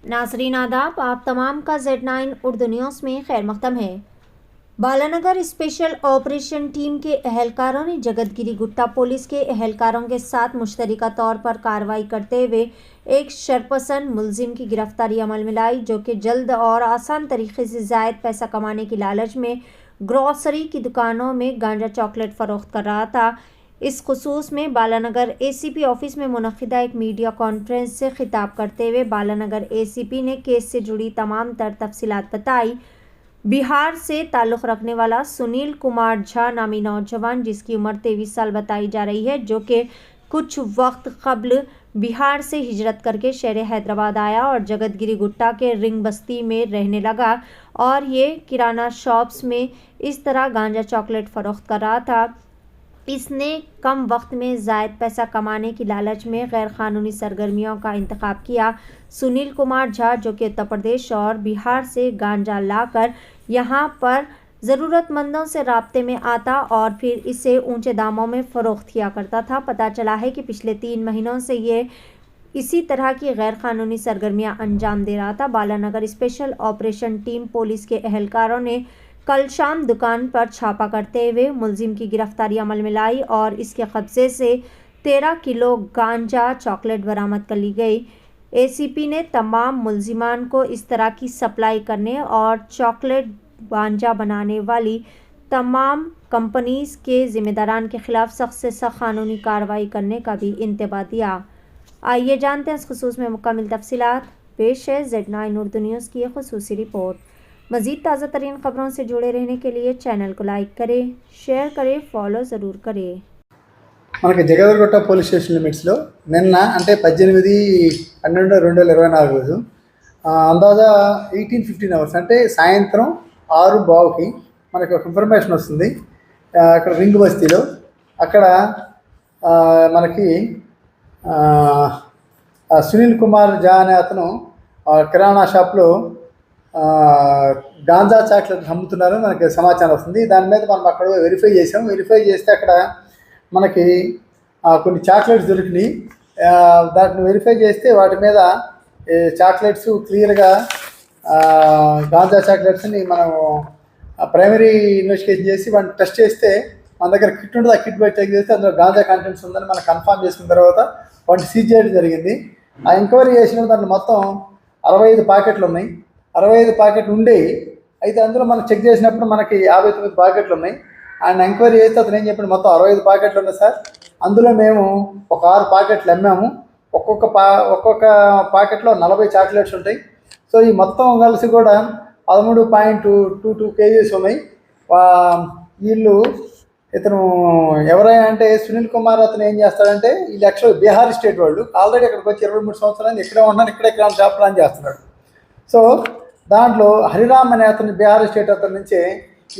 नाज़रीन आदाब, आप तमाम का Z9 उर्दू न्यूज़ में खैर मक़दम है। बालानगर स्पेशल ऑपरेशन टीम के एहलकारों ने जगतगिरी गुट्टा पुलिस के एहलकारों के साथ मुश्तरका तौर पर कार्रवाई करते हुए एक शरपसंद मुलजिम की गिरफ्तारी अमल में लाई, जो कि जल्द और आसान तरीके से ज़ायद पैसा कमाने की लालच में ग्रॉसरी की दुकानों में गांजा चॉकलेट फ़रोख्त कर रहा था। इस खुसूस में बालानगर ACP ऑफिस में मुनक़िदा एक मीडिया कॉन्फ्रेंस से खिताब करते हुए बालानगर ACP ने केस से जुड़ी तमाम तर तफसीलात बताई। बिहार से ताल्लुक़ रखने वाला सुनील कुमार झा नामी नौजवान, जिसकी उम्र 23 साल बताई जा रही है, जो कि कुछ वक्त कबल बिहार से हिजरत करके शहर हैदराबाद आया और जगतगिरी गुट्टा के रिंग बस्ती में रहने लगा और ये किराना शॉप्स में इस तरह गांजा चॉकलेट फ़रोख्त कर रहा था। इसने कम वक्त में ज़ायद पैसा कमाने की लालच में गैर कानूनी सरगर्मियों का इंतखाब किया। सुनील कुमार झा, जो कि उत्तर प्रदेश और बिहार से गांजा लाकर यहाँ पर ज़रूरतमंदों से राब्ते में आता और फिर इसे ऊंचे दामों में फ़रोख्त किया करता था। पता चला है कि पिछले 3 महीनों से ये इसी तरह की गैर कानूनी सरगर्मियाँ अंजाम दे रहा था। Balanagar special operation team police के एहलकारों ने कल शाम दुकान पर छापा करते हुए मुलजिम की गिरफ्तारी अमल में लाई और इसके कब्जे से 13 किलो गांजा चॉकलेट बरामद कर ली गई। ACP ने तमाम मुलजिमान को इस तरह की सप्लाई करने और चॉकलेट गांजा बनाने वाली तमाम कंपनीज़ के ज़िम्मेदारान के ख़िलाफ़ सख्त से सख्त कानूनी कार्रवाई करने का भी इंतबाह दिया। आइए जानते हैं इस खुसूस में मुकम्मल तफसीलात। पेश है Z9 उर्दू न्यूज़ की खुसूसी रिपोर्ट। मज़ीद ताज़ा तरीन ख़बरों से जुड़े रहने के लिए चैनल को लाइक करें, शेयर करें, फॉलो ज़रूर करें। మనకి జగదర్గుట్ట పోలీస్ స్టేషన్ లిమిట్స్లో నిన్న అంటే 18/12/2024 రోజు అందాజా 18-15 అవర్స్ అంటే సాయంత్రం 6:15కి మనకి ఒక ఇన్ఫర్మేషన్ వస్తుంది. అక్కడ రింగ్ బస్తీలో అక్కడ మనకి సునీల్ కుమార్ జా అనే అతను కిరాణా షాప్లో గాంజా చాక్లెట్ అమ్ముతున్నారు మనకి సమాచారం వస్తుంది. దాని మీద మనం అక్కడ వెరిఫై చేసాం. వెరిఫై చేస్తే అక్కడ మనకి కొన్ని చాక్లెట్స్ దొరికినాయి. దాన్ని వెరిఫై చేస్తే వాటి మీద చాక్లెట్స్ క్లియర్గా గాంజా చాక్లెట్స్ని మనం ప్రైమరీ ఇన్వెస్టిగేషన్ చేసి వాటిని టెస్ట్ చేస్తే మన దగ్గర కిట్ ఉంటుంది. ఆ కిట్ బయట చెక్ చేస్తే అందులో గాంజా కంటెంట్స్ ఉందని మనం కన్ఫర్మ్ చేసుకున్న తర్వాత వాటిని సీజ్ చేయడం జరిగింది. ఆ ఎంక్వైరీ చేసిన దాంట్లో మొత్తం 65 ప్యాకెట్లు ఉన్నాయి. 65 ప్యాకెట్లు ఉండేవి. అయితే అందులో మనం చెక్ చేసినప్పుడు మనకి 59 ప్యాకెట్లు ఉన్నాయి. ఆయన ఎంక్వైరీ చేస్తే అతను ఏం చెప్పాడు, మొత్తం 65 ప్యాకెట్లు ఉన్నాయి సార్, అందులో మేము ఒక 6 ప్యాకెట్లు అమ్మాము. ఒక్కొక్క ప్యాకెట్లో 40 చాక్లెట్స్ ఉంటాయి. సో ఈ మొత్తం కలిసి కూడా 13.22 kgs ఉన్నాయి. ఇతను ఎవరైనా అంటే సునీల్ కుమార్ అతను ఏం చేస్తాడంటే, వీళ్ళు యాక్చువల్ బీహార్ స్టేట్ వాళ్ళు, ఆల్రెడీ ఇక్కడికి వచ్చి 23 సంవత్సరాలు ఇక్కడే ఉంటున్నాను, ఇక్కడే షాప్ ప్లాన్ చేస్తున్నాడు. సో దాంట్లో హరిరామ్ అనే అతను బీహార్ స్టేట్ అతని నుంచి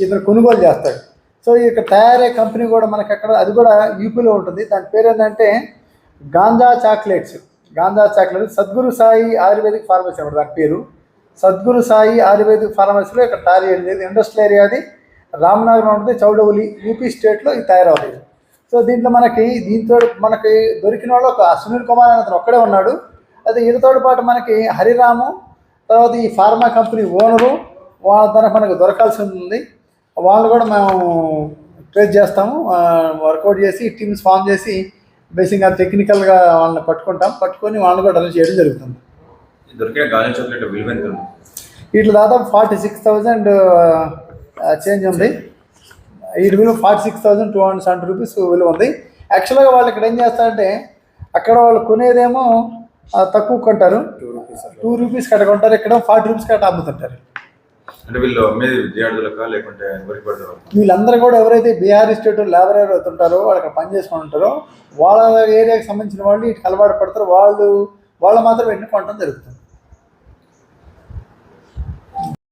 ఇతను కొనుగోలు చేస్తాడు. సో ఇక్కడ తయారయ్యే కంపెనీ కూడా మనకి అక్కడ, అది కూడా యూపీలో ఉంటుంది. దాని పేరు ఏంటంటే ganja chocolates. Sadguru Sai ayurvedic pharmacy అన్నమాట దాని పేరు. సద్గురు సాయి ఆయుర్వేదిక్ ఫార్మసీలో ఇక్కడ తయారు చేయలేదు. ఇండస్ట్రియల్ ఏరియా అది రామ్నగర్ ఉంటుంది, చౌడవలి యూపీ స్టేట్లో ఇది తయారవుతుంది. సో దీంట్లో దీంతో మనకి దొరికిన వాళ్ళు ఒక సునీల్ కుమార్ అనే అతను ఒక్కడే ఉన్నాడు. అయితే వీళ్ళతో పాటు మనకి హరిరాము, తర్వాత ఈ ఫార్మా కంపెనీ ఓనరు, వాళ్ళ ద్వారా మనకు దొరకాల్సి ఉంది. వాళ్ళు కూడా మేము ట్రేస్ చేస్తాము. వర్కౌట్ చేసి టీమ్స్ ఫామ్ చేసి బేసిక్గా టెక్నికల్గా వాళ్ళని పట్టుకొని వాళ్ళని కూడా అరెస్ట్ చేయడం జరుగుతుంది. వీటిలో దాదాపు 46,000 చేంజ్ ఉంది. వీటి విలువ 46,270 రూపీస్ విలువ ఉంది. యాక్చువల్గా వాళ్ళు ఇక్కడ ఏం చేస్తారంటే, అక్కడ వాళ్ళు కొనేదేమో తక్కువ కొంటారు, 2 రూపీస్ కట్ట కొంటారు, ఇక్కడ 40 రూపీస్ కట్ట అమ్ముతుంటారు. వీళ్ళందరూ కూడా ఎవరైతే బీహార్ స్టేట్ లేబర్ అవుతుంటారో, వాళ్ళకి పని చేసుకుని ఉంటారో, వాళ్ళ ఏరియాకి సంబంధించిన వాళ్ళు వీటికి అలవాటు పడతారు. వాళ్ళు మాత్రం ఎన్నుకోవడం జరుగుతుంది.